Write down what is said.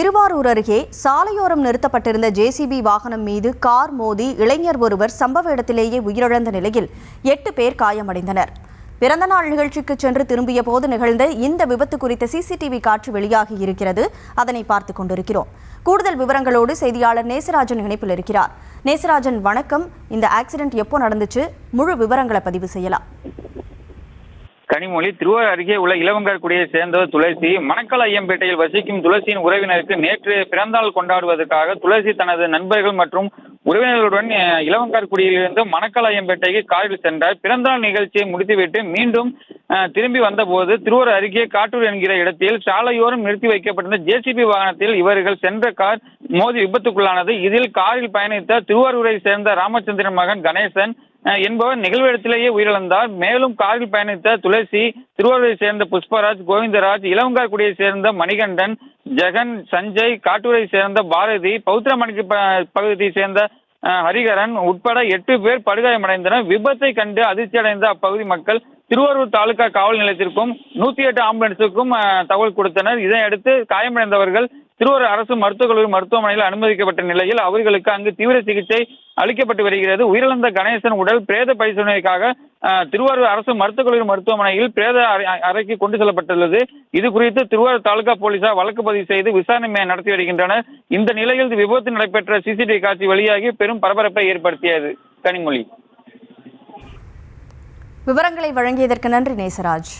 திருவாரூர் அருகே சாலையோரம் நிறுத்தப்பட்டிருந்த ஜேசிபி வாகனம் மீது கார் மோதி இளைஞர் ஒருவர் சம்பவ இடத்திலேயே உயிரிழந்த நிலையில் 8 பேர் காயமடைந்தனர். பிறந்தநாள் நிகழ்ச்சிக்கு சென்று திரும்பிய போது நிகழ்ந்த இந்த விபத்து குறித்த சிசிடிவி காட்சி வெளியாகி இருக்கிறது. அதனை பார்த்துக் கொண்டிருக்கிறோம். கூடுதல் விவரங்களோடு செய்தியாளர் நேசராஜன் இணைப்பில் இருக்கிறார். நேசராஜன், வணக்கம். இந்த ஆக்சிடென்ட் எப்போ நடந்துச்சு? முழு விவரங்களை பதிவு செய்யலாம். கனிமொழி, திருவாரூர் அருகே உள்ள இளவங்கார்குடியை சேர்ந்தவர் துளசி. மணக்கால் ஐயம்பேட்டையில் வசிக்கும் துளசியின் உறவினருக்கு நேற்று பிறந்தநாள் கொண்டாடுவதற்காக துளசி தனது நண்பர்கள் மற்றும் உறவினர்களுடன் இளவங்கார்குடியிலிருந்து மணக்கால் ஐயம்பேட்டைக்கு காரில் சென்றார். பிறந்தநாள் நிகழ்ச்சியை முடித்துவிட்டு மீண்டும் திரும்பி வந்தபோது திருவாரூர் அருகே காட்டூர் என்கிற இடத்தில் சாலையோரம் நிறுத்தி வைக்கப்பட்டிருந்த ஜேசிபி வாகனத்தில் இவர்கள் சென்ற கார் மோதி விபத்துக்குள்ளானது. இதில் காரில் பயணித்த திருவாரூரை சேர்ந்த ராமச்சந்திரன் மகன் கணேசன் என்பவர் நிகழ்வு இடத்திலேயே உயிரிழந்தார். மேலும் காரில் பயணித்த துளசி, திருவாரூரை சேர்ந்த புஷ்பராஜ், கோவிந்தராஜ், இளவங்கார்குடியை சேர்ந்த மணிகண்டன், ஜெகன், சஞ்சய், காட்டூரை சேர்ந்த பாரதி, பௌத்திரமணிக்கு பகுதியை சேர்ந்த ஹரிகரன் உட்பட 8 பேர் படுகாயமடைந்தனர். விபத்தை கண்டு அதிர்ச்சியடைந்த அப்பகுதி மக்கள் திருவாரூர் தாலுகா காவல் நிலையத்திற்கும் 108 ஆம்புலன்ஸுக்கும் தகவல் கொடுத்தனர். இதனையடுத்து காயமடைந்தவர்கள் திருவாரூர் அரசு மருத்துவக் கல்லூரி மருத்துவமனையில் அனுமதிக்கப்பட்ட நிலையில் அவர்களுக்கு அங்கு தீவிர சிகிச்சை அளிக்கப்பட்டு வருகிறது. உயிரிழந்த கணேசன் உடல் பிரேத பரிசோதனைக்காக திருவாரூர் அரசு மருத்துவக் கல்லூரி மருத்துவமனையில் பிரேத அறைக்கு கொண்டு செல்லப்பட்டுள்ளது. இது குறித்து திருவாரூர் தாலுகா போலீசார் வழக்கு பதிவு செய்து விசாரணை நடத்தி வருகின்றனர். இந்த நிலையில் விபத்து நடைபெற்ற சிசிடிவி காட்சி வெளியாகி பெரும் பரபரப்பை ஏற்படுத்தியது. கனிமொழி, விவரங்களை வழங்கியதற்கு நன்றி நேசராஜ்.